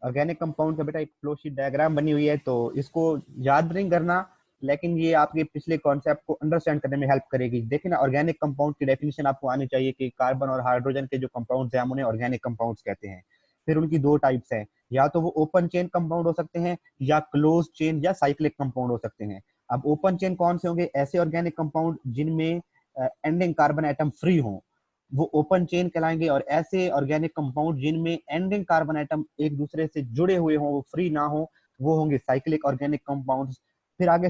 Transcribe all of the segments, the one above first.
Organic compound का बेटा एक फ्लो शीट डायग्राम बनी हुई है, तो इसको याद नहीं करना, लेकिन ये आपके पिछले कॉन्सेप्ट को अंडरस्टैंड करने में हेल्प करेगी। देखिए ना, ऑर्गेनिक कंपाउंड की डेफिनेशन आपको आनी चाहिए कि कार्बन और हाइड्रोजन के जो कंपाउंड्स हैं हम उन्हें ऑर्गेनिक कंपाउंड्स कहते हैं। फिर उनकी दो टाइप्स हैं, या तो वो ओपन चेन कंपाउंड हो सकते हैं, या क्लोज चेन या साइक्लिक कंपाउंड हो सकते हैं। अब ओपन चेन कौन से होंगे? ऐसे ऑर्गेनिक कंपाउंड जिनमें एंडिंग कार्बन एटम फ्री हो, वो ओपन चेन कहलाएंगे। और ऐसे ऑर्गेनिक कंपाउंड जिनमें एंडिंग कार्बन एटम एक दूसरे से जुड़े हुए हों, वो फ्री ना हो, वो होंगे साइक्लिक ऑर्गेनिक कंपाउंड्स। फिर आगे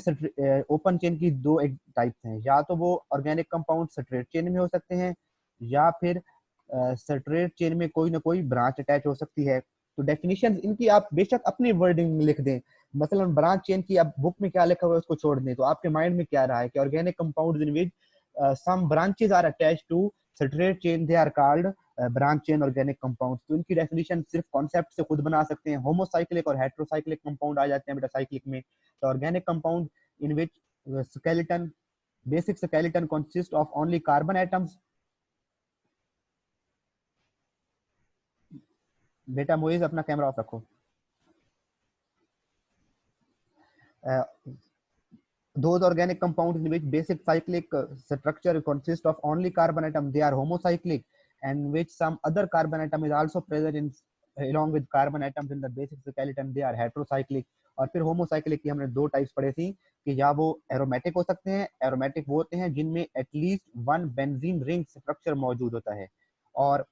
ओपन चेन की दो एक टाइप्स हैं, या तो वो ऑर्गेनिक कंपाउंड स्ट्रेट चेन में हो सकते हैं, या फिर स्ट्रेट चेन में कोई ना कोई ब्रांच अटैच हो सकती है। तो डेफिनेशन इनकी आप बेशक अपनी वर्डिंग में लिख दें, मतलब ब्रांच चेन की आप बुक में क्या लिखा हुआ है उसको छोड़ दें, तो आपके माइंड में क्या रहा है कि organic compound in which some branches are attached to straight chain, they are called branch chain organic compound. तो इनकी डेफिनेशन सिर्फ कॉन्सेप्ट से खुद बना सकते हैं। होमोसाइक्लिक और हेट्रोसाइक्लिक कंपाउंड आ जाते हैं बेटा साइक्लिक में। तो organic compound in which skeleton basic skeleton consists of only carbon atoms। बेटा मोइज अपना कैमरा ऑफ रखो। those organic compounds in which basic cyclic structure consists of only carbon atom, they are homocyclic, and which some other carbon atom is also present in along with carbon atoms in the basic skeleton, they are heterocyclic। और फिर homocyclic की हमने दो types पढ़े थी कि या वो एरोमेटिक हो सकते हैं, एरोमेटिक वो होते हैं जिनमें at least one benzene ring structure मौजूद होता है, और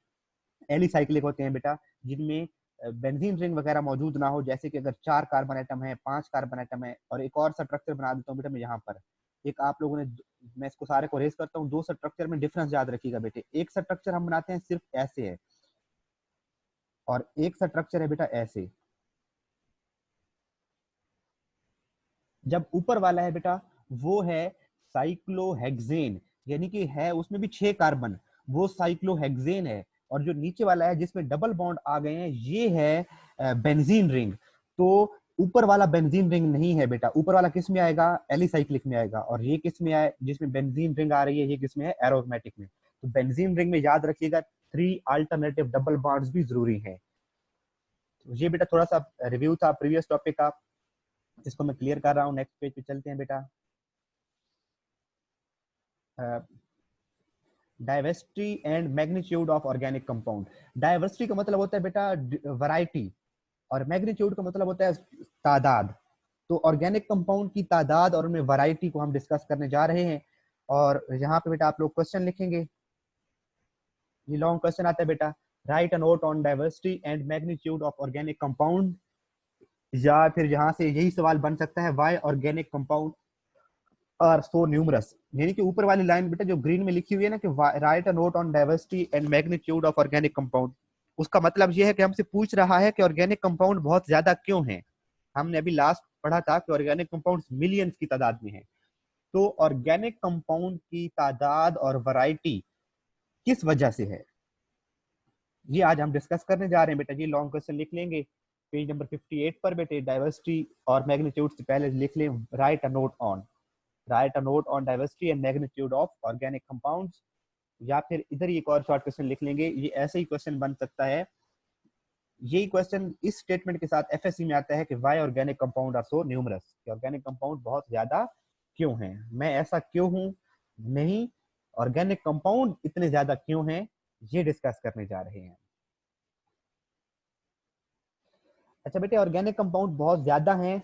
एलिसाइक्लिक होते हैं बेटा जिनमें बेंजीन रिंग वगैरह मौजूद ना हो। जैसे कि अगर 4 कार्बन एटम है, 5 कार्बन एटम है, और एक और स्ट्रक्चर बना देता हूँ बेटा मैं यहाँ पर, एक आप लोगों ने, मैं इसको सारे को रेस करता हूँ, दो स्ट्रक्चर में डिफरेंस याद रखिएगा बेटे। एक स्ट्रक्चर हम बनाते हैं सिर्फ ऐसे है, और एक स्ट्रक्चर है बेटा ऐसे। जब ऊपर वाला है बेटा वो है साइक्लोहेक्सेन, यानी कि है उसमें भी 6 कार्बन, वो साइक्लोहेक्सेन है। और जो नीचे वाला है जिसमें डबल बॉन्ड आ गए हैं, ये है बेंजीन रिंग। तो ऊपर वाला बेंजीन रिंग नहीं है बेटा, ऊपर वाला किस में आएगा? एलिसाइक्लिक में आएगा। और ये किस में आए जिसमें बेंजीन रिंग आ रही है? ये किस में है? एरोमेटिक में। तो बेंजीन रिंग में याद रखिएगा 3 अल्टरनेटिव डबल बॉन्ड्स भी जरूरी है। तो ये बेटा थोड़ा सा रिव्यू था प्रीवियस टॉपिक का, इसको मैं क्लियर कर रहा हूँ। नेक्स्ट पेज पे चलते हैं बेटा। Diversity and magnitude of organic compound. Diversity का मतलब होता है बेटा वैरायटी, और मैग्नीट्यूड का मतलब होता है तादाद। तो ऑर्गेनिक कंपाउंड की तादाद और उनमें वैरायटी को हम डिस्कस करने जा रहे हैं। और यहाँ पे बेटा आप लोग क्वेश्चन लिखेंगे, ये लॉन्ग क्वेश्चन आता है बेटा, write a note on diversity and magnitude of organic compound. या फिर यहाँ से यही सवाल बन सकता है, why organic compound are so numerous. यानी कि ऊपर वाली लाइन बेटा जो ग्रीन में लिखी हुई है ना कि right a note on diversity and magnitude of organic compound, उसका मतलब ये है कि हमसे पूछ रहा है कि ऑर्गेनिक कंपाउंड बहुत ज्यादा क्यों है। हमने अभी लास्ट पढ़ा था कि ऑर्गेनिक कंपाउंड मिलियंस की तादाद में है। तो ऑर्गेनिक कंपाउंड की तादाद और वैरायटी किस वजह से है, ये आज हम डिस्कस करने जा रहे हैं बेटा। ये लॉन्ग क्वेश्चन लिख लेंगे पेज नंबर 58 पर बेटे। डाइवर्सिटी और मैग्नीट्यूड से पहले लिख लें, right a note on, right a note on diversity and magnitude of organic compounds. या फिर इधर ही एक और शॉर्ट क्वेश्चन लिख लेंगे, ये ऐसे ही क्वेश्चन बन सकता है। यही क्वेश्चन इस स्टेटमेंट के साथ एफएससी में आता है कि why organic compound are so numerous, कि ऑर्गेनिक कंपाउंड बहुत ज्यादा क्यों हैं। मैं ऐसा क्यों हूं नहीं, ऑर्गेनिक कंपाउंड इतने ज्यादा क्यों हैं, ये डिस्कस करने जा रहे हैं। अच्छा बेटे, ऑर्गेनिक कंपाउंड बहुत ज्यादा हैं,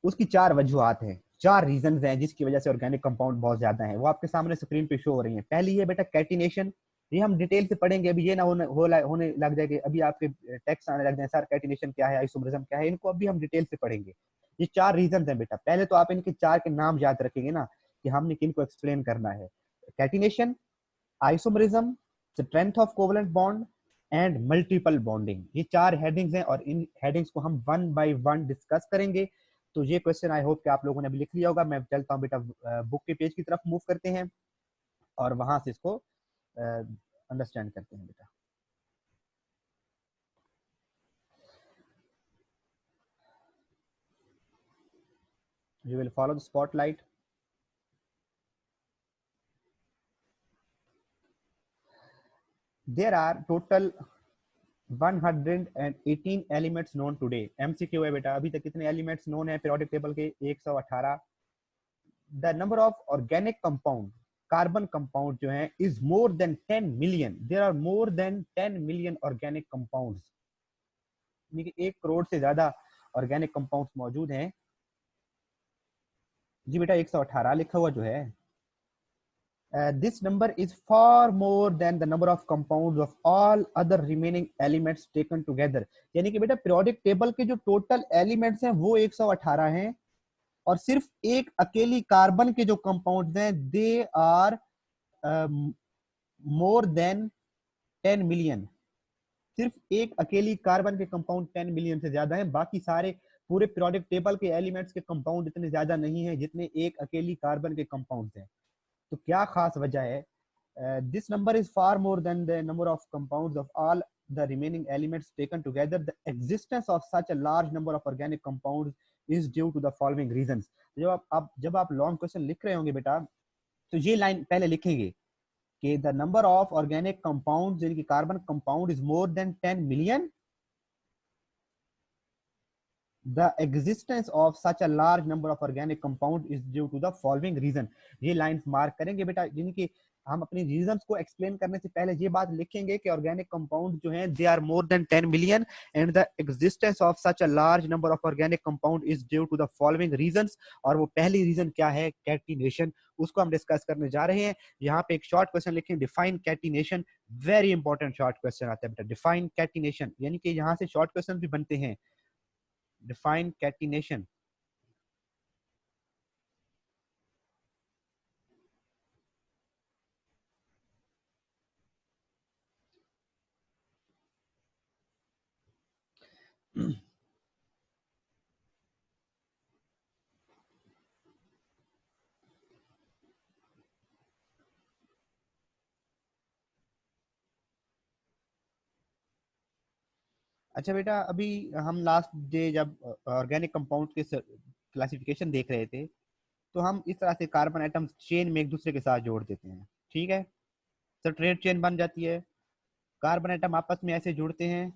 उसकी 4 वजूहत हैं, 4 रीजन हैं जिसकी वजह से ऑर्गेनिक कंपाउंड बहुत ज्यादा है। वो आपके सामने स्क्रीन पे शो हो रही है। पहली है बेटा कैटिनेशन, ये हम डिटेल से पढ़ेंगे, अभी ये ना होने लग जाएगा, अभी आपके टेक्स्ट आने लग जाए सर कैटिनेशन क्या है, आइसोमरिज्म क्या है, इनको अभी हम डिटेल से पढ़ेंगे। ये 4 रीजन हैं बेटा। पहले तो आप इनके 4 के नाम याद रखेंगे ना कि हमने किनको एक्सप्लेन करना है। Catenation, isomerism, strength of covalent bond and multiple bonding, ये 4 हेडिंग्स हैं, और इन हेडिंग्स को हम वन बाय वन डिस्कस करेंगे। तो ये क्वेश्चन आई होप कि आप लोगों ने अभी लिख लिया होगा। मैं चलता हूँ बेटा बुक के पेज की तरफ मूव करते हैं, और वहां से इसको अंडरस्टैंड करते हैं बेटा। You will follow the spotlight. There are total 118 elements known today. MCQ है बेटा, अभी तक कितने एलिमेंट्स नोन है पीरियोडिक टेबल के? 118। The number of organic compound, carbon compound जो है, is more than 10 million. There are more than 10 million organic compounds, यानी कि 1 करोड़ से ज्यादा ऑर्गेनिक कंपाउंड्स मौजूद हैं। जी बेटा 118 लिखा हुआ जो है। This number is far more than the number of compounds of all other remaining elements taken together। यानी कि बेटा पीरियोडिक टेबल के जो टोटल एलिमेंट्स हैं वो 118 हैं, और सिर्फ एक अकेली कार्बन के जो कंपाउंड्स हैं they are more than 10 million. सिर्फ एक अकेली कार्बन के कंपाउंड 10 मिलियन से ज्यादा हैं, बाकी सारे पूरे पीरियोडिक टेबल के एलिमेंट्स के कंपाउंड इतने ज्यादा नहीं है जितने एक अकेली कार्बन के कंपाउंड्स हैं। तो क्या खास वजह है? This number is far more than the number of compounds of all the remaining elements taken together. The existence of such a large number of organic compounds is due to the following reasons. जब आप long question लिख रहे होंगे बेटा, तो ये line पहले लिखेंगे कि the number of organic compounds, यानी कि carbon compound, is more than 10 million. The existence of such a large number of organic compound is due to the following reason। ये लाइंस मार्क करेंगे बेटा, जिनकी हम अपनी रीजंस को एक्सप्लेन करने से पहले ये बात लिखेंगे कि ऑर्गेनिक कंपाउंड जो हैं they are more than 10 million and the existence of such a large number of organic compound is due to the following reasons. और वो पहली रीजन क्या है? कैटिनेशन। उसको हम डिस्कस करने जा रहे हैं। यहाँ पे एक शॉर्ट क्वेश्चन लिखें, define catenation. Very important short question आता है बेटा, डिफाइन कैटिनेशन, यानी कि यहाँ से शॉर्ट क्वेश्चन भी बनते हैं। Define catenation। अच्छा बेटा, अभी हम लास्ट डे जब ऑर्गेनिक कंपाउंड के क्लासिफिकेशन देख रहे थे, तो हम इस तरह से कार्बन एटम्स चेन में एक दूसरे के साथ जोड़ देते हैं, ठीक है? स्ट्रेट चेन बन जाती है, कार्बन एटम आपस में ऐसे जुड़ते हैं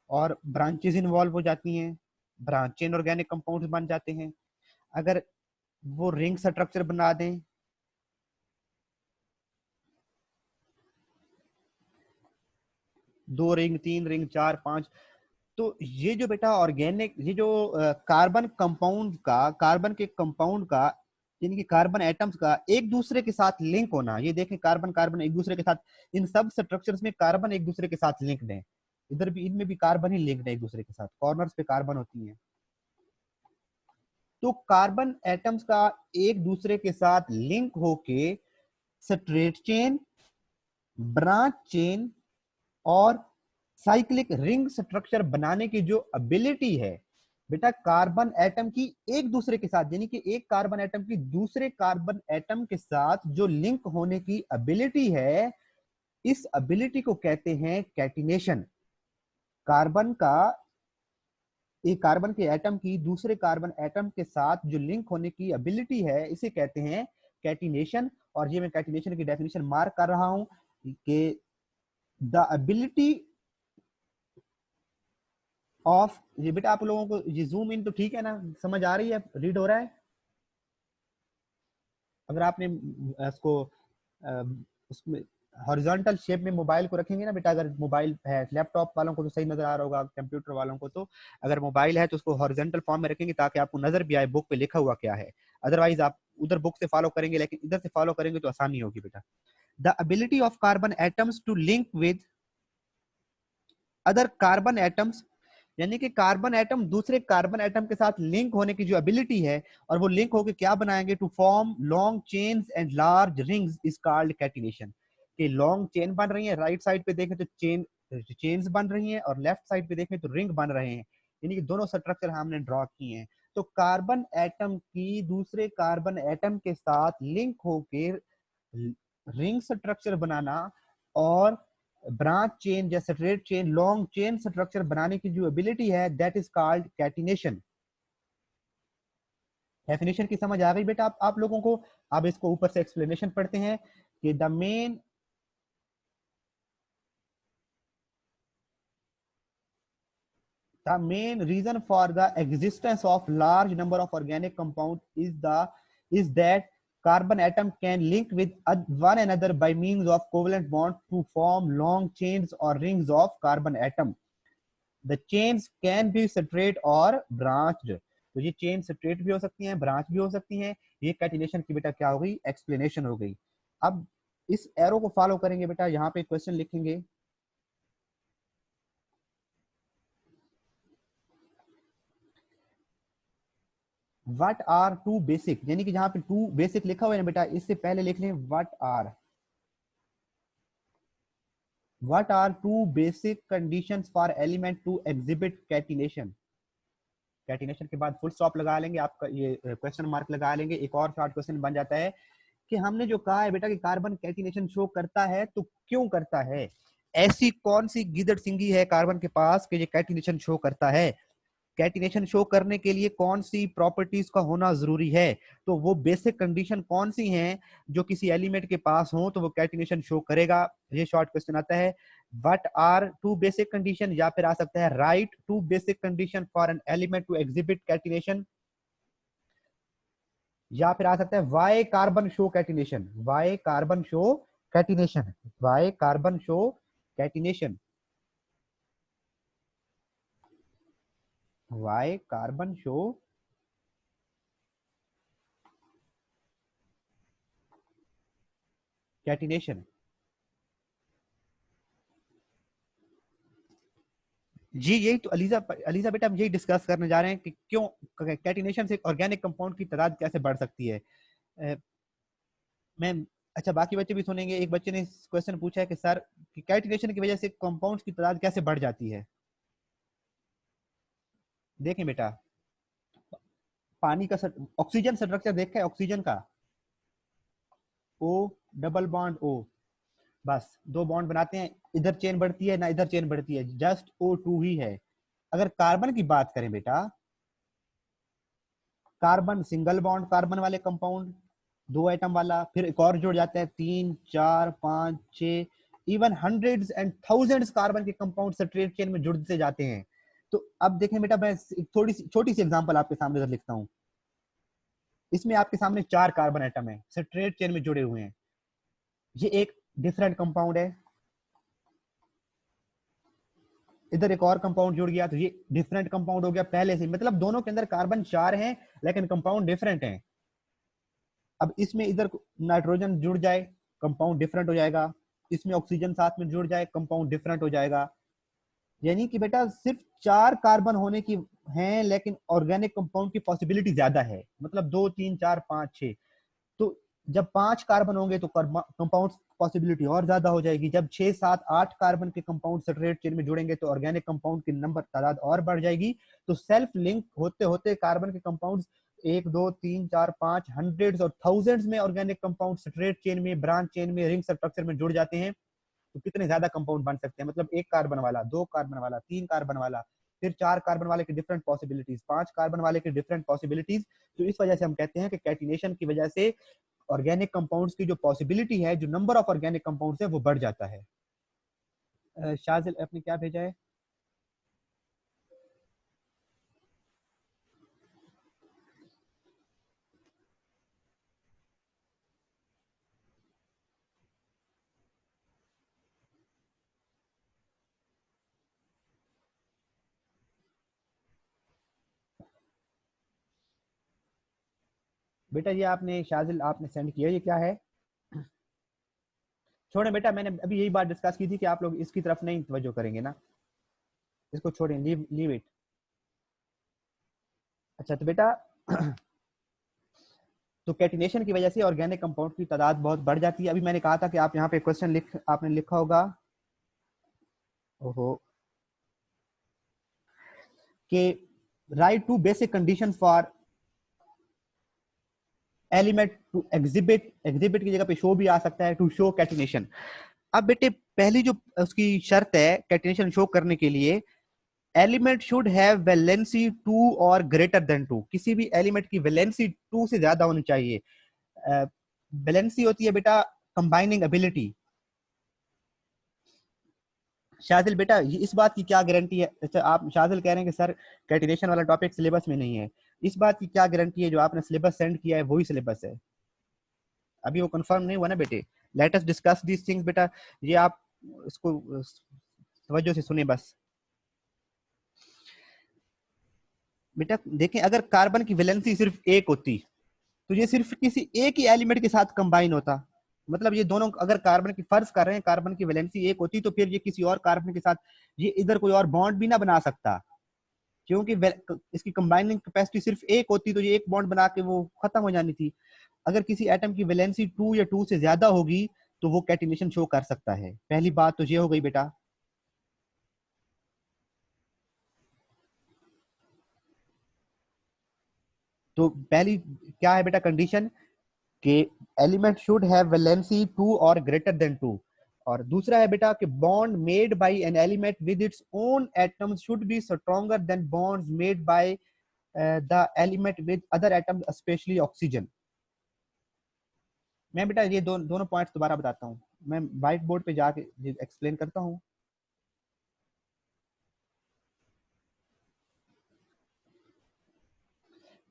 और ब्रांचेस इन्वॉल्व हो जाती हैं, ब्रांच चेन ऑर्गेनिक कंपाउंड्स बन जाते हैं। अगर वो रिंग स्ट्रक्चर बना दें, दो रिंग, तीन रिंग, चार, पांच, तो ये जो बेटा ऑर्गेनिक, ये जो कार्बन कंपाउंड का, कार्बन के कंपाउंड का, यानी कि कार्बन एटम्स का एक दूसरे के साथ लिंक होना, ये देखें कार्बन कार्बन एक दूसरे के साथ, इन सब स्ट्रक्चर्स में कार्बन एक दूसरे के साथ लिंक्ड है। इधर भी, इनमें भी कार्बन ही लिंक्ड है एक दूसरे के साथ, कॉर्नर्स पे कार्बन होती हैं। तो कार्बन एटम्स का एक दूसरे के साथ लिंक होके स्ट्रेट चेन, ब्रांच चेन और साइक्लिक रिंग स्ट्रक्चर बनाने की जो एबिलिटी है बेटा कार्बन एटम की एक दूसरे के साथ, यानी कि एक कार्बन एटम की दूसरे कार्बन एटम के साथ जो लिंक होने की एबिलिटी है, इस एबिलिटी को कहते हैं कैटिनेशन। कार्बन का, एक कार्बन के एटम की दूसरे कार्बन एटम के साथ जो लिंक होने की एबिलिटी है, इसे कहते हैं कैटिनेशन। और ये मैं कैटिनेशन की डेफिनेशन मार्क कर रहा हूं कि द एबिलिटी ऑफ, ये बेटा आप लोगों को ये जूम इन तो ठीक है ना, समझ आ रही है, रीड हो रहा है? अगर आपने इसको उसमें हॉरिजॉन्टल शेप में मोबाइल को रखेंगे ना बेटा, अगर मोबाइल है, लैपटॉप वालों को तो सही नजर आ रहा होगा, कंप्यूटर वालों को तो अगर मोबाइल है तो उसको हॉरिजॉन्टल फॉर्म में रखेंगे ताकि आपको नजर भी आए बुक पे लिखा हुआ क्या है। अदरवाइज आप उधर बुक से फॉलो करेंगे, लेकिन इधर से फॉलो करेंगे तो आसानी होगी बेटा। The ability of carbon atoms to link with other carbon atoms, यानी कि कार्बन एटम दूसरे कार्बन एटम के साथ लिंक होने की जो एबिलिटी है, और वो लिंक होकर क्या बनाएंगे, to form long chains and large rings, is called catenation. कि लॉन्ग चेन बन रही है, राइट साइड पे देखें तो चेन्स बन रही हैं, और लेफ्ट साइड पे देखें तो रिंग बन रहे हैं, यानी कि दोनों स्ट्रक्चर हमने ड्रॉ किए हैं। तो कार्बन एटम की दूसरे कार्बन एटम के साथ लिंक होकर रिंग स्ट्रक्चर बनाना और ब्रांच चेन या straight chain, long chain structure बनाने की जो एबिलिटी है, that is called catenation. Definition की समझ आ गई बेटा आप लोगों को? अब इसको ऊपर से एक्सप्लेनेशन पढ़ते हैं कि the main The main reason for the existence of large number of organic compounds is that carbon atom can link with one another by means of covalent bond to form long chains or rings of carbon atom. The chains can be straight or branched. तो ये chain straight भी हो सकती हैं, branch भी हो सकती हैं. ये कैटिनेशन की बेटा क्या हो गई, एक्सप्लेनेशन हो गई. अब इस एरो को फॉलो करेंगे बेटा, यहाँ पे क्वेश्चन लिखेंगे. व्हाट आर टू बेसिक, यानी कि जहां पे टू बेसिक लिखा हुआ है ना बेटा, इससे पहले लिख लें what are two basic conditions for element to exhibit catenation. Catenation के बाद फुल स्टॉप लगा लेंगे, आपका ये क्वेश्चन मार्क लगा लेंगे. एक और शॉर्ट क्वेश्चन बन जाता है कि हमने जो कहा है बेटा कि कार्बन कैटिनेशन शो करता है, तो क्यों करता है, ऐसी कौन सी गिदड़ सिंगी है कार्बन के पास कि ये कैटिनेशन शो करता है. कैटिनेशन शो करने के लिए कौन सी प्रॉपर्टीज का होना जरूरी है, तो वो बेसिक कंडीशन कौन सी हैं जो किसी एलिमेंट के पास हो तो वो कैटिनेशन शो करेगा. ये शॉर्ट क्वेश्चन आता है. What are two basic condition, या फिर आ सकता है write two basic condition for an element to exhibit catenation, या फिर आ सकता है why carbon show catenation. Why carbon show catenation, why carbon show catenation, why carbon show catenation. जी यही तो अलीजा अलीजा बेटा, हम यही डिस्कस करने जा रहे हैं कि क्यों कैटिनेशन से ऑर्गेनिक कंपाउंड की तादाद कैसे बढ़ सकती है. मैं अच्छा, बाकी बच्चे भी सुनेंगे. एक बच्चे ने क्वेश्चन पूछा है कि सर कि कैटिनेशन की वजह से कंपाउंड्स की तादाद कैसे बढ़ जाती है. देखें बेटा, पानी का ऑक्सीजन स्ट्रक्चर देखा है, ऑक्सीजन का ओ डबल बॉन्ड ओ, बस दो बॉन्ड बनाते हैं, इधर चेन बढ़ती है ना इधर चेन बढ़ती है, जस्ट O2 ही है. अगर कार्बन की बात करें बेटा, कार्बन सिंगल बॉन्ड कार्बन वाले कंपाउंड, दो एटम वाला, फिर एक और जुड़ जाता है, 3 4 5 6, even hundreds and thousands carbon के कंपाउंड स्ट्रेट चेन में जुड़ते जाते हैं. तो अब देखें बेटा, मैं थोड़ी सी छोटी सी एग्जांपल आपके सामने इधर लिखता हूँ. इसमें आपके सामने 4 कार्बन एटम है, स्ट्रेट चेन में जुड़े हुए हैं. ये एक डिफरेंट कंपाउंड है, इधर एक और कंपाउंड जुड़ गया तो ये डिफरेंट कंपाउंड हो गया पहले से. मतलब दोनों के अंदर कार्बन 4 हैं लेकिन कंपाउंड डिफरेंट हैं. अब इसमें इधर नाइट्रोजन जुड़ जाए, कंपाउंड डिफरेंट हो जाएगा. इसमें ऑक्सीजन साथ में जुड़ जाए, कंपाउंड डिफरेंट हो जाएगा. यानी कि बेटा सिर्फ 4 कार्बन होने की हैं लेकिन ऑर्गेनिक कंपाउंड की पॉसिबिलिटी ज्यादा है. मतलब 2 3 4 5 6, तो जब 5 कार्बन होंगे तो कंपाउंड पॉसिबिलिटी और ज्यादा हो जाएगी. जब 6 7 8 कार्बन के कंपाउंड स्ट्रेट चेन में जुड़ेंगे तो ऑर्गेनिक कंपाउंड की नंबर तादाद और बढ़ जाएगी. तो सेल्फ लिंक होते होते कार्बन के कंपाउंड्स 1 2 3 4 5 हंड्रेड्स और थाउजेंड्स में ऑर्गेनिक कंपाउंड स्ट्रेट चेन में, ब्रांच चेन में, रिंग स्ट्रक्चर में जुड़ जाते हैं. तो कितने ज्यादा कंपाउंड बन सकते हैं, मतलब 1 कार्बन वाला, 2 कार्बन वाला, 3 कार्बन वाला, फिर 4 कार्बन वाले की डिफरेंट पॉसिबिलिटीज, 5 कार्बन वाले की डिफरेंट पॉसिबिलिटीज. तो इस वजह से हम कहते हैं कि कैटिनेशन की वजह से ऑर्गेनिक कंपाउंड्स की जो पॉसिबिलिटी है, जो नंबर ऑफ ऑर्गेनिक कंपाउंड्स है, वो बढ़ जाता है. शाजिल आपने क्या भेजा है? बेटा ये आपने शाजिल आपने सेंड किया, ये क्या है? छोड़ें बेटा, मैंने अभी यही बात डिस्कस की थी कि आप लोग इसकी तरफ नहीं तवज्जो करेंगे ना, इसको छोड़ें, लीव लीव इट. अच्छा तो बेटा तो कैटिनेशन की वजह से ऑर्गेनिक कंपाउंड की तादाद बहुत बढ़ जाती है. अभी मैंने कहा था कि आप यहाँ पे क्वेश्चन आपने लिखा होगा, ओहो, कि write two basic condition for element to exhibit, exhibit की जगह पे शो भी आ सकता है, टू शो कैटिनेशन. अब बेटे पहली जो उसकी शर्त है कैटिनेशन शो करने के लिए, एलिमेंट शुड हैव वैलेंसी 2 और ग्रेटर देन 2. किसी भी एलिमेंट की वैलेंसी 2 से ज्यादा होनी चाहिए. वैलेंसी होती है बेटा कंबाइनिंग एबिलिटी. शाजिल बेटा इस बात की क्या गारंटी है, अच्छा आप शाजिल कह रहे हैं कि सर कैटिनेशन वाला टॉपिक सिलेबस में नहीं है, इस बात की क्या गारंटी है जो आपने सिलेबस सेंड किया है वही सिलेबस है? अभी वो कंफर्म नहीं हुआ ना बेटे। Let us discuss these things बेटा, ये आप इसको तवज्जो से सुने बस। बेटा देखें, अगर कार्बन की वैलेंसी सिर्फ एक होती तो ये सिर्फ किसी एक ही एलिमेंट के साथ कंबाइन होता, मतलब ये दोनों अगर कार्बन की फर्ज कर रहे हैं कार्बन की वैलेंसी एक होती तो फिर ये किसी और कार्बन के साथ ये इधर कोई और बॉन्ड भी ना बना सकता, क्योंकि इसकी कंबाइनिंग कैपेसिटी सिर्फ एक होती तो ये एक बॉन्ड बना के वो खत्म हो जानी थी। अगर किसी एटम की वैलेंसी 2 या 2 से ज्यादा होगी तो वो कैटिनेशन शो कर सकता है। पहली बात तो ये हो गई बेटा। तो पहली क्या है बेटा कंडीशन कि एलिमेंट शुड हैव वैलेंसी 2 और ग्रेटर देन 2, और दूसरा है बेटा कि bond made by an element with its own atoms should be stronger than bonds made by the element with other atoms specially oxygen. मैं बेटा ये दोनों पॉइंट्स दोबारा बताता हूँ, मैं व्हाइट बोर्ड पे जाके एक्सप्लेन करता हूँ।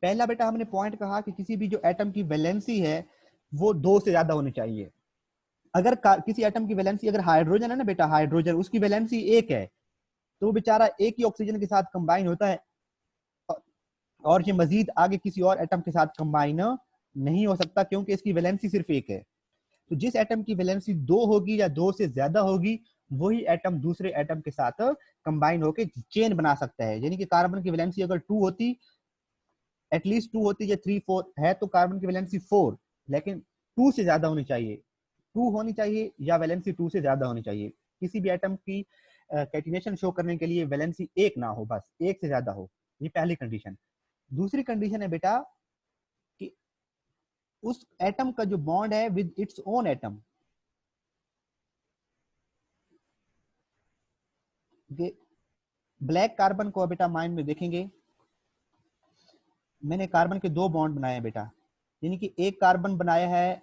पहला बेटा हमने पॉइंट कहा कि किसी भी जो एटम की वैलेंसी है वो 2 से ज्यादा होनी चाहिए। अगर किसी एटम की वैलेंसी, अगर हाइड्रोजन है ना बेटा, हाइड्रोजन उसकी वैलेंसी 1 है तो वो बेचारा एक ही ऑक्सीजन के साथ कंबाइन होता है और ये मजीद आगे किसी और एटम के साथ कंबाइन नहीं हो सकता क्योंकि इसकी वैलेंसी सिर्फ 1 है। तो जिस एटम की वैलेंसी 2 होगी या 2 से ज्यादा होगी वही एटम दूसरे एटम के साथ कंबाइन होकर चेन बना सकता है। यानी कि कार्बन की वैलेंसी अगर 2 होती, एटलीस्ट 2 होती या 3 4 है तो कार्बन की वैलेंसी 4, लेकिन 2 से ज्यादा होनी चाहिए, 2 होनी चाहिए या वैलेंसी 2 से ज्यादा होनी चाहिए। किसी भी एटम की कैटिनेशन शो करने के लिए वैलेंसी 1 ना हो, बस 1 से ज्यादा हो, ये पहली कंडीशन। दूसरी कंडीशन है बेटा कि उस एटम का जो बॉन्ड है with its own atom, black carbon को बेटा माइंड में देखेंगे, मैंने कार्बन के 2 बॉन्ड बनाए हैं बेटा, यानी कि एक कार्बन बनाया है,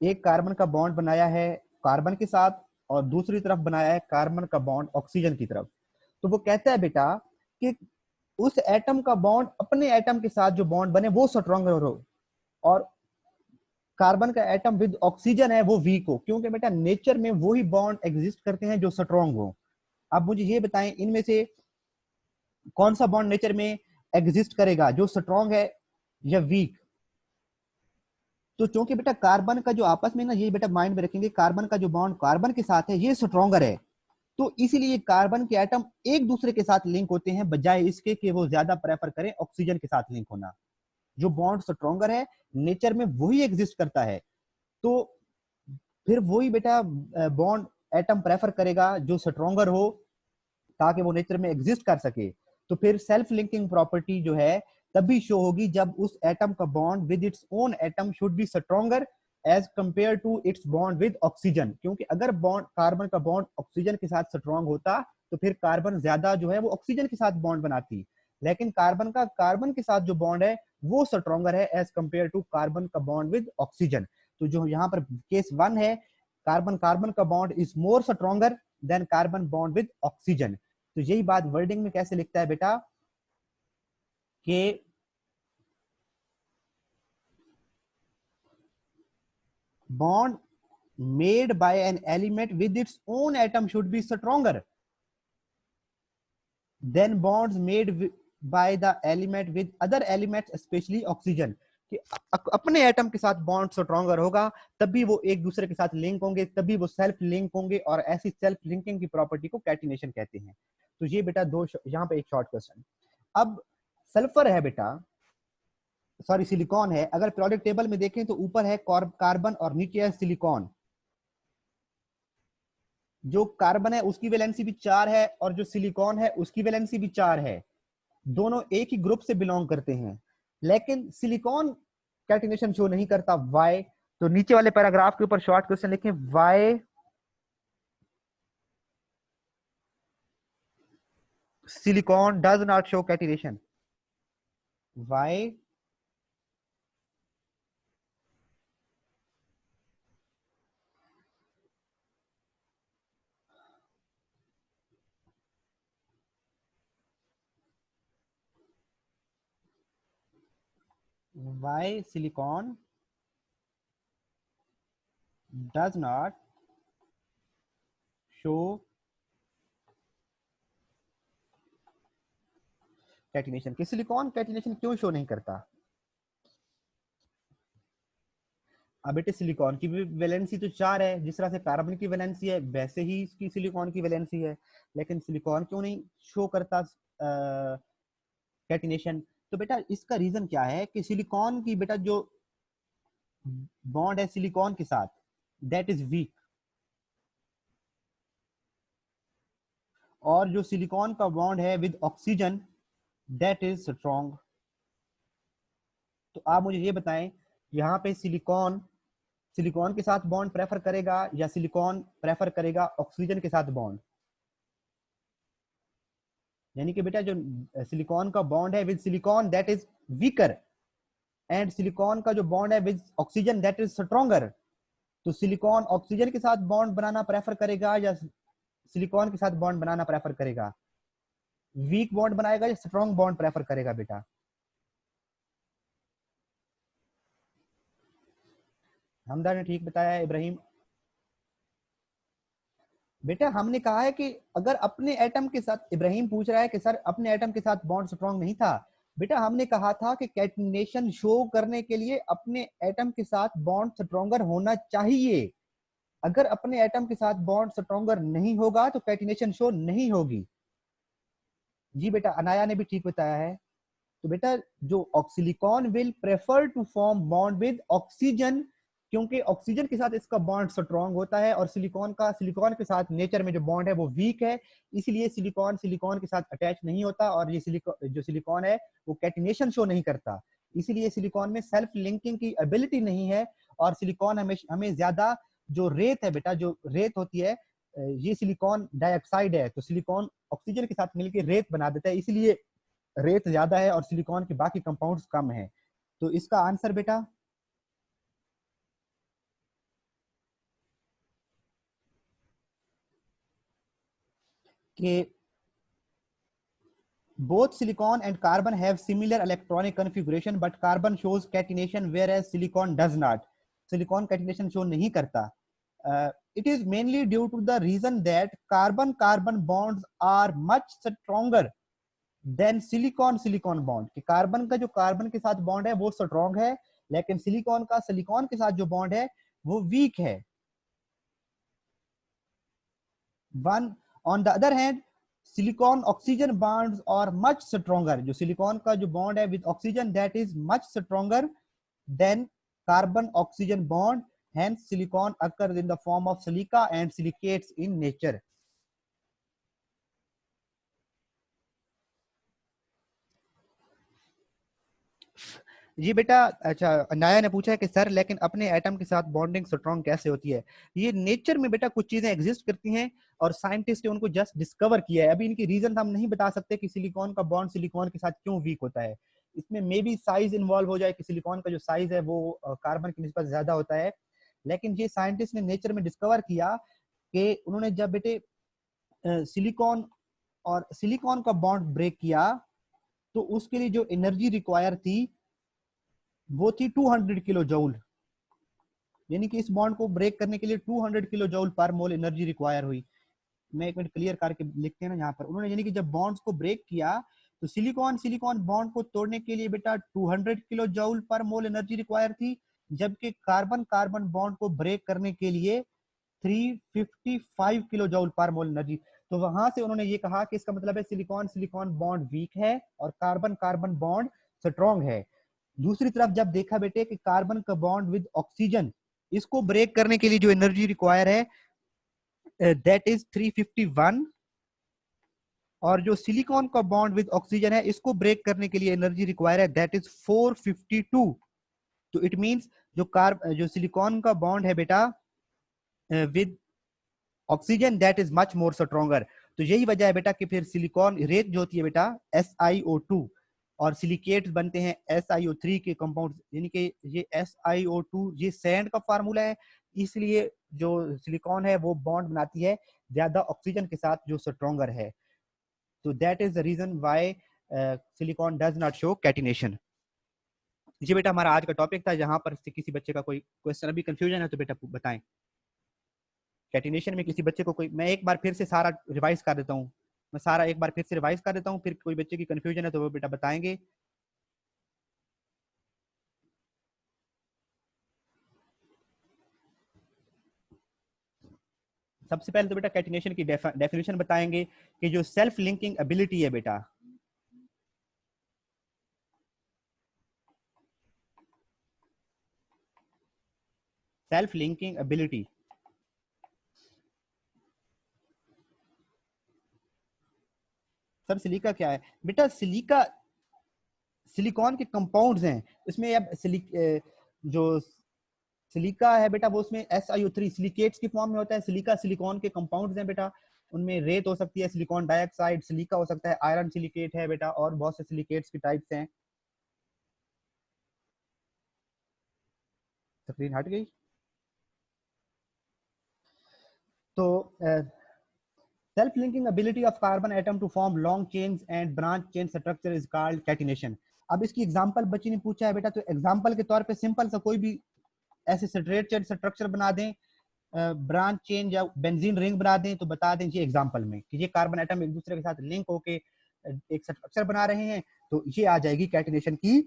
एक कार्बन का बॉन्ड बनाया है कार्बन के साथ और दूसरी तरफ बनाया है कार्बन का बॉन्ड ऑक्सीजन की तरफ। तो वो कहता है बेटा कि उस एटम का बॉन्ड अपने एटम के साथ जो बॉन्ड बने वो स्ट्रॉन्गर हो और कार्बन का एटम विद ऑक्सीजन है वो वीक हो, क्योंकि बेटा नेचर में वही बॉन्ड एग्जिस्ट करते हैं जो स्ट्रॉन्ग हो। अब मुझे ये बताएं इनमें से कौन सा बॉन्ड नेचर में एग्जिस्ट करेगा, जो स्ट्रॉन्ग है या वीक? तो चूंकि बेटा कार्बन का जो आपस में ना, ये बेटा माइंड में रखेंगे, कार्बन का जो बॉन्ड कार्बन के साथ है ये स्ट्रॉन्गर है, तो इसीलिए कार्बन के एटम एक दूसरे के साथ लिंक होते हैं बजाय इसके कि वो ज्यादा प्रेफर करें ऑक्सीजन के साथ लिंक होना। जो बॉन्ड स्ट्रॉन्गर है नेचर में वही एग्जिस्ट करता है, तो फिर वही बेटा बॉन्ड एटम प्रेफर करेगा जो स्ट्रॉन्गर हो ताकि वो नेचर में एग्जिस्ट कर सके। तो फिर सेल्फ लिंकिंग प्रॉपर्टी जो है तभी शो होगी जब उस एटम का bond with its own atom should be stronger as compare to its bond with oxygen, क्योंकि अगर बॉन्ड कार्बन का बॉन्ड ऑक्सीजन के साथ स्ट्रॉन्ग होता तो फिर कार्बन ज्यादा जो है वो ऑक्सीजन के साथ बॉन्ड बनाती, लेकिन कार्बन का कार्बन के साथ जो बॉन्ड है वो स्ट्रॉन्गर है एज कंपेयर टू कार्बन का बॉन्ड विद ऑक्सीजन। तो जो यहाँ पर केस 1 है, कार्बन कार्बन का bond is more stronger than carbon bond with oxygen. तो यही बात वर्डिंग में कैसे लिखता है बेटा कि bond made by an element with its own atom should be stronger than bonds made by the element with other elements especially oxygen। कि अपने एटम के साथ बॉन्ड स्ट्रॉन्गर होगा तभी वो एक दूसरे के साथ लिंक होंगे, तभी वो सेल्फ लिंक होंगे, और ऐसी सेल्फ लिंकिंग की प्रॉपर्टी को कैटिनेशन कहते हैं। तो ये बेटा दो यहाँ पे एक शॉर्ट क्वेश्चन। अब सल्फर है बेटा, सॉरी सिलिकॉन है, अगर प्रोडक्ट टेबल में देखें तो ऊपर है कार्बन और नीचे है सिलिकॉन। जो कार्बन है उसकी वैलेंसी भी 4 है और जो सिलिकॉन है उसकी वैलेंसी भी 4 है, दोनों एक ही ग्रुप से बिलोंग करते हैं, लेकिन सिलिकॉन कैटिनेशन शो नहीं करता, वाई? तो नीचे वाले पैराग्राफ के ऊपर शॉर्ट क्वेश्चन लिखें, why silicon does not show catenation, why why silicon does not show catenation, कि सिलिकॉन कैटिनेशन क्यों शो नहीं करता। अब बेटे सिलिकॉन की भी वैलेंसी तो 4 है, जिस तरह से कार्बन की वैलेंसी है वैसे ही इसकी सिलिकॉन की वैलेंसी है, लेकिन सिलिकॉन क्यों नहीं शो करता कैटिनेशन। तो बेटा इसका रीजन क्या है कि सिलिकॉन की बेटा जो बॉन्ड है सिलिकॉन के साथ दैट इज वीक, और जो सिलिकॉन का बॉन्ड है with oxygen that is strong. तो आप मुझे ये बताएं, यहाँ पे सिलिकॉन सिलिकॉन के साथ बॉन्ड प्रेफर करेगा या सिलिकॉन प्रेफर करेगा ऑक्सीजन के साथ बॉन्ड। यानी कि बेटा जो सिलिकॉन का बॉन्ड है with silicon that is weaker, and silicon का जो बॉन्ड है with oxygen that is stronger. तो सिलिकॉन ऑक्सीजन के साथ बॉन्ड बनाना प्रेफर करेगा या सिलिकॉन के साथ बॉन्ड बनाना प्रेफर करेगा, वीक बॉन्ड बनाएगा या स्ट्रॉन्ग बॉन्ड प्रेफर करेगा बेटा। हमदा ने ठीक बताया है, इब्राहिम। बेटा हमने कहा है कि अगर अपने एटम के साथ, इब्राहिम पूछ रहा है कि सर अपने एटम के साथ बॉन्ड स्ट्रॉन्ग नहीं था। बेटा हमने कहा था कि कैटिनेशन शो करने के लिए अपने एटम के साथ बॉन्ड स्ट्रॉन्गर होना चाहिए। अगर अपने एटम के साथ बॉन्ड स्ट्रॉन्गर नहीं होगा तो कैटिनेशन शो नहीं होगी। जी बेटा अनाया ने भी ठीक बताया है। तो बेटा जो silicon will prefer to form bond with oxygen, क्योंकि ऑक्सीजन के साथ इसका बॉन्ड स्ट्रॉन्ग होता है, और सिलिकॉन के साथ नेचर में जो बॉन्ड है वो वीक है, इसलिए सिलिकॉन सिलिकॉन के साथ अटैच नहीं होता, और ये जो सिलिकॉन है वो कैटिनेशन शो नहीं करता, इसीलिए सिलिकॉन में सेल्फ लिंकिंग की एबिलिटी नहीं है। और सिलिकॉन हमें ज्यादा जो रेत है बेटा, जो रेत होती है ये सिलिकॉन डाइऑक्साइड है, तो सिलिकॉन ऑक्सीजन के साथ मिलकर रेत बना देता है, इसलिए रेत ज्यादा है और सिलिकॉन के बाकी कंपाउंड्स कम है। तो इसका आंसर बेटा कि both silicon and carbon have similar electronic configuration but carbon shows catenation whereas silicon does not। silicon catenation show नहीं करता। It is mainly due to the reason that carbon carbon bonds are much stronger than silicon silicon bond, कि carbon का जो carbon के साथ bond है वो strong है, लेकिन सिलिकॉन का सिलिकॉन के साथ जो बॉन्ड है वो वीक है। One on the other hand silicon oxygen bonds और मच स्ट्रॉन्गर, जो सिलिकॉन का जो बॉन्ड है with oxygen that is much stronger than carbon oxygen bond, hence silicon occurs in the form of silica and silicates in nature। जी बेटा अच्छा, नाया ने पूछा है कि सर लेकिन अपने एटम के साथ बॉन्डिंग स्ट्रॉन्ग कैसे होती है। ये नेचर में बेटा कुछ चीजें एग्जिस्ट करती हैं और साइंटिस्ट ने उनको जस्ट डिस्कवर किया है। अभी इनकी रीजन हम नहीं बता सकते कि सिलिकॉन का बॉन्ड सिलिकॉन के साथ क्यों वीक होता है। इसमें मे बी साइज इन्वॉल्व हो जाए कि सिलिकॉन का जो साइज है वो कार्बन की निस्बत ज्यादा होता है, लेकिन ये साइंटिस्ट ने नेचर में डिस्कवर किया कि उन्होंने जब बेटे सिलिकॉन और सिलिकॉन का बॉन्ड ब्रेक किया तो उसके लिए जो एनर्जी रिक्वायर थी वो थी 200 किलो जूल, यानी कि इस बॉन्ड को ब्रेक करने के लिए 200 किलो जूल पर मोल एनर्जी रिक्वायर हुई। मैं एक मिनट क्लियर करके लिखते हैं ना यहाँ पर, उन्होंने यानी कि जब बॉन्ड्स को ब्रेक किया तो सिलिकॉन सिलिकॉन बॉन्ड को तोड़ने के लिए बेटा 200 किलो जूल पर मोल एनर्जी रिक्वायर थी, जबकि कार्बन कार्बन बॉन्ड को ब्रेक करने के लिए 355 किलो जूल पर मोल एनर्जी। तो वहां से उन्होंने ये कहा कि इसका मतलब है सिलिकॉन सिलिकॉन बॉन्ड वीक है और कार्बन कार्बन बॉन्ड स्ट्रॉन्ग है। दूसरी तरफ जब देखा बेटे कि कार्बन का बॉन्ड विद ऑक्सीजन, इसको ब्रेक करने के लिए जो एनर्जी रिक्वायर है दैट इज 351, और जो सिलिकॉन का बॉन्ड विद ऑक्सीजन है इसको ब्रेक करने के लिए एनर्जी रिक्वायर है दैट इज 452। तो इट मींस जो सिलिकॉन का बॉन्ड है बेटा with oxygen that is much more stronger. तो यही वजह है बेटा कि फिर सिलिकॉन रेत जो होती है बेटा SiO2 और सिलिकेट्स बनते हैं SiO3 के कंपाउंड, यानी कि ये SiO2 ये सैंड का फार्मूला है, इसलिए जो सिलिकॉन है वो बॉन्ड बनाती है ज्यादा ऑक्सीजन के साथ जो स्ट्रॉन्गर है। तो that is the reason why silicon does not show catenation. जी बेटा, हमारा आज का टॉपिक था, जहां पर से किसी बच्चे का कोई क्वेश्चन अभी कंफ्यूजन है तो बेटा बताएं। कैटिनेशन में किसी बच्चे को कोई, मैं एक बार फिर से सारा रिवाइज कर देता हूँ, मैं सारा एक बार फिर से रिवाइज कर देता हूँ, फिर कोई बच्चे की कंफ्यूजन है तो वो बेटा बताएंगे। सबसे पहले तो बेटा कैटिनेशन की डेफिनेशन बताएंगे कि जो सेल्फ लिंकिंग एबिलिटी है बेटा, self linking ability, sir silica क्या है बेटा? सिलिका सिलिकॉन के कंपाउंड्स हैं, उसमें अब जो सिलिका है बेटा वो उसमें SiO3 सिलिकेट्स की फॉर्म में होता है। सिलिका सिलिकॉन के कंपाउंड्स हैं बेटा, उनमें रेत हो सकती है, सिलिकॉन डाइऑक्साइड, सिलिका हो सकता है, आयरन सिलिकेट है बेटा, और बहुत से सिलिकेट्स की टाइप्स हैं। स्क्रीन हट गई तो self linking ability of carbon atom to form long chains and branch chain structure is called catenation. अब इसकी एग्जांपल बच्ची ने पूछा है बेटा, तो एग्जांपल के तौर पे सिंपल सा कोई भी ऐसे स्ट्रेट चेन स्ट्रक्चर बना दें, ब्रांच चेन या बेंजीन रिंग बना दें, तो बता दें ये एग्जांपल में कि ये कार्बन एटम एक दूसरे के साथ लिंक होके एक स्ट्रक्चर बना रहे हैं, तो ये आ जाएगी कैटिनेशन की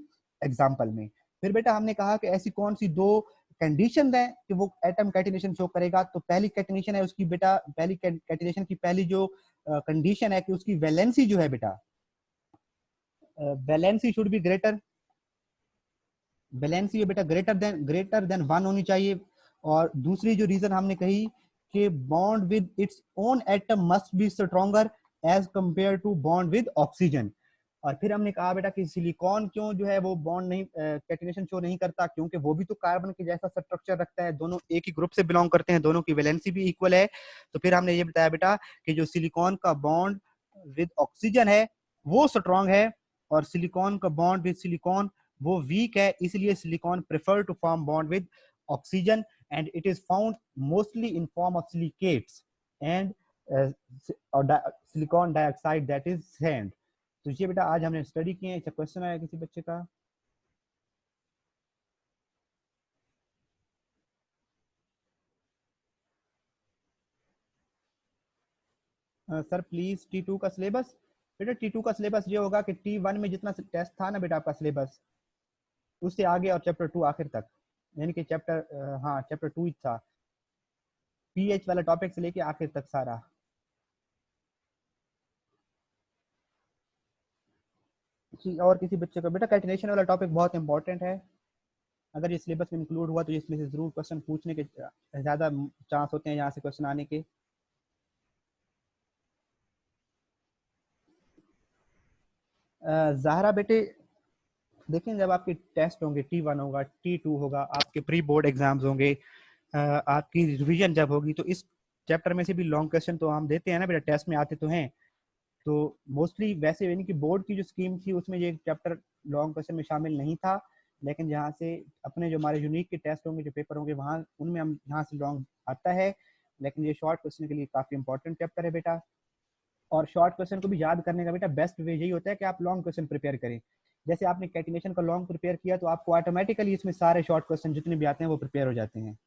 एग्जांपल में। फिर बेटा हमने कहा कि ऐसी कौन सी दो कंडीशन है कि वो एटम कैटिनेशन शो करेगा, तो पहली कैटिनेशन है उसकी बेटा, पहली कैटिनेशन की पहली जो कंडीशन है कि उसकी वैलेंसी जो है बेटा, valency should be greater, valency बेटा ग्रेटर देन 1 होनी चाहिए। और दूसरी जो रीजन हमने कही कि bond with its own atom must be stronger as compare to bond with oxygen. और फिर हमने कहा बेटा कि सिलिकॉन क्यों जो है वो बॉन्ड नहीं कैटिनेशन शो नहीं करता, क्योंकि वो भी तो कार्बन के जैसा स्ट्रक्चर रखता है, दोनों एक ही ग्रुप से बिलोंग करते हैं, दोनों की वैलेंसी भी इक्वल है। तो फिर हमने ये बताया बेटा कि जो सिलिकॉन का बॉन्ड विद ऑक्सीजन है वो स्ट्रॉन्ग है, और सिलिकॉन का बॉन्ड विद सिलिकॉन वो वीक है, इसलिए silicon prefer to form bond with oxygen and it is found mostly in form of silicates and silicon dioxide that is sand. तो ये बेटा आज हमने स्टडी किए। अच्छा क्वेश्चन आया किसी बच्चे का? सर प्लीज T2 का सिलेबस, बेटा T2 का सिलेबस ये होगा कि T1 में जितना टेस्ट था ना बेटा आपका सिलेबस, उससे आगे और चैप्टर 2 आखिर तक, यानी कि चैप्टर हाँ चैप्टर 2 ही था, पीएच वाला टॉपिक से लेके आखिर तक सारा। और किसी बच्चे का बेटा कैटिनेशन वाला टॉपिक बहुत इंपॉर्टेंट है, अगर ये सिलेबस में इंक्लूड हुआ तो इसमें से जरूर क्वेश्चन पूछने के ज्यादा चांस होते हैं, यहाँ से क्वेश्चन आने के। ज़ाहरा बेटे देखें, जब आपके टेस्ट होंगे, T1 होगा, T2 होगा, आपके प्री बोर्ड एग्जाम्स होंगे, आपकी रिवीजन जब होगी, तो इस चैप्टर में से भी लॉन्ग क्वेश्चन तो हम देते हैं ना बेटा, टेस्ट में आते तो हैं। तो मोस्टली वैसे यानी कि बोर्ड की जो स्कीम थी उसमें ये चैप्टर लॉन्ग क्वेश्चन में शामिल नहीं था, लेकिन जहाँ से अपने जो हमारे यूनिक के टेस्ट होंगे, जो पेपर होंगे, वहाँ उनमें हम यहाँ से लॉन्ग आता है, लेकिन ये शॉर्ट क्वेश्चन के लिए काफ़ी इंपॉर्टेंट चैप्टर है बेटा। और शॉर्ट क्वेश्चन को भी याद करने का बेटा बेस्ट वे यही होता है कि आप लॉन्ग क्वेश्चन प्रिपेयर करें। जैसे आपने कैटिनेशन का लॉन्ग प्रिपेयर किया तो आपको ऑटोमेटिकली इसमें सारे शॉर्ट क्वेश्चन जितने भी आते हैं वो प्रिपेयर हो जाते हैं।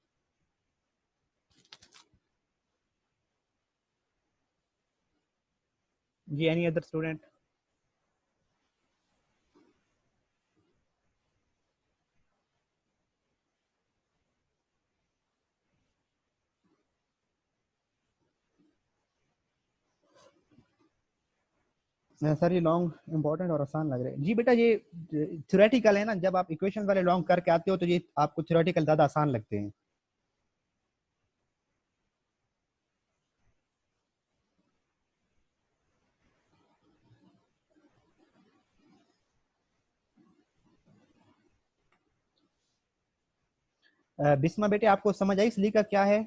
जी एनी अदर स्टूडेंट? सर ये लॉन्ग इंपॉर्टेंट और आसान लग रहे हैं। जी बेटा ये थ्योरेटिकल है ना, जब आप इक्वेशन वाले लॉन्ग करके आते हो तो ये आपको थ्योरेटिकल ज्यादा आसान लगते हैं। बिस्मा बेटे आपको समझ आई सिलिका क्या है?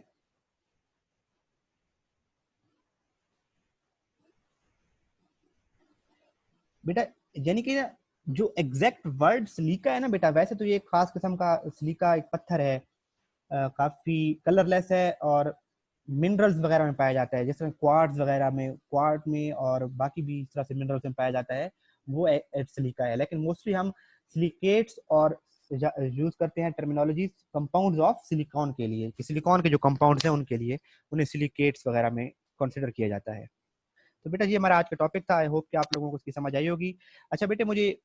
बेटा यानी कि जो एग्जैक्ट वर्ड सिलिका है ना बेटा, वैसे तो ये एक खास किस्म का सिलिका एक पत्थर है, काफी कलरलेस है और मिनरल्स वगैरह में पाया जाता है, जैसे क्वार्ट्ज वगैरह में, क्वार्ट में और बाकी भी इस तरह से मिनरल्स में पाया जाता है, वो सिलिका है। लेकिन मोस्टली हम सिलिकेट्स और यूज करते हैं टर्मिनोलॉजी कंपाउंड्स ऑफ सिलिकॉन के लिए, कि सिलिकॉन के जो कंपाउंड्स हैं उनके लिए उन्हें सिलिकेट्स वगैरह में कंसिडर किया जाता है। तो बेटा ये हमारा आज का टॉपिक था, आई होप कि आप लोगों को उसकी समझ आई होगी। अच्छा बेटे, मुझे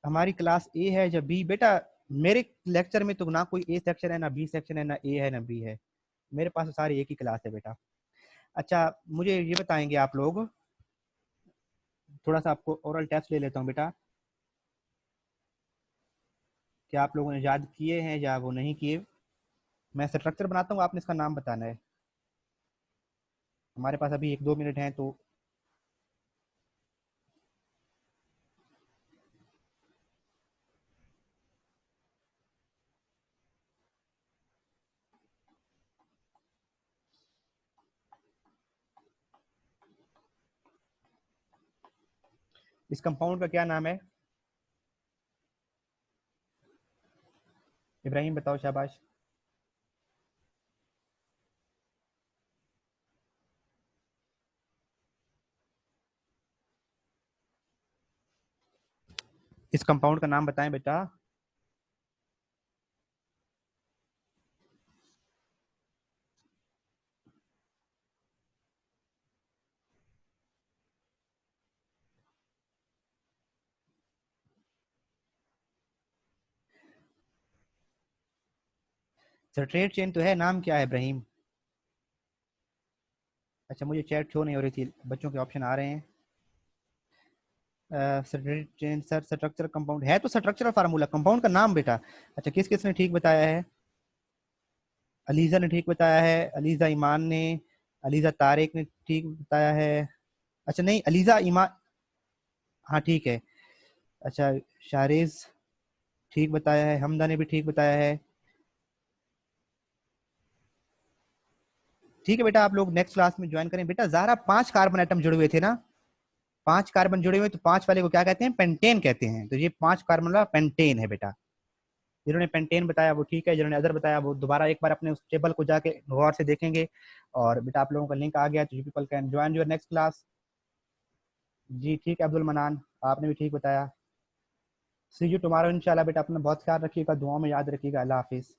हमारी क्लास ए है या बी? बेटा मेरे लेक्चर में तो ना कोई ए सेक्शन है, ना बी सेक्शन है, ना ए है, ना बी है, मेरे पास तो सारी एक ही क्लास है बेटा। अच्छा मुझे ये बताएंगे आप लोग, थोड़ा सा आपको ओरल टेस्ट ले लेता हूँ बेटा, क्या आप लोगों ने याद किए हैं या वो नहीं किए? मैं स्ट्रक्चर बनाता हूँ, आपने इसका नाम बताना है। हमारे पास अभी 1-2 मिनट हैं तो। इस कंपाउंड का क्या नाम है? इब्राहिम बताओ, शाबाश। इस कंपाउंड का नाम बताएं बेटा। स्ट्रेट चेन तो है, नाम क्या है इब्राहिम? अच्छा मुझे चैट शो नहीं हो रही थी, बच्चों के ऑप्शन आ रहे हैं। Straight chain sir, structure compound है तो स्ट्रक्चरल फार्मूला, कंपाउंड का नाम बेटा। अच्छा किस किस ने ठीक बताया है? अलीजा ने ठीक बताया है, अलीजा ईमान ने, अलीजा तारिक ने ठीक बताया है। अच्छा नहीं, अलीजा ईमान, हाँ ठीक है। अच्छा शारिज ठीक बताया है, हमदा ने भी ठीक बताया है। ठीक है बेटा, आप लोग नेक्स्ट क्लास में ज्वाइन करें। बेटा ज़ारा 5 कार्बन एटम जुड़े हुए थे ना, 5 कार्बन जुड़े हुए, तो 5 वाले को क्या कहते हैं? पेंटेन कहते हैं। तो ये 5 कार्बन वाला पेंटेन है बेटा। जिन्होंने पेंटेन बताया वो ठीक है, जिन्होंने अदर बताया वो दोबारा एक बार अपने उस टेबल को जाके गौर से देखेंगे। और बेटा आप लोगों का लिंक आ गया, तो you people can join your next class. जी ठीक है अब्दुल मनान, आपने भी ठीक बताया। सी यू टुमारो इंशाल्लाह। बेटा अपना बहुत ख्याल रखिएगा, दुआओं में याद रखिएगा। अल्लाह हाफिज़।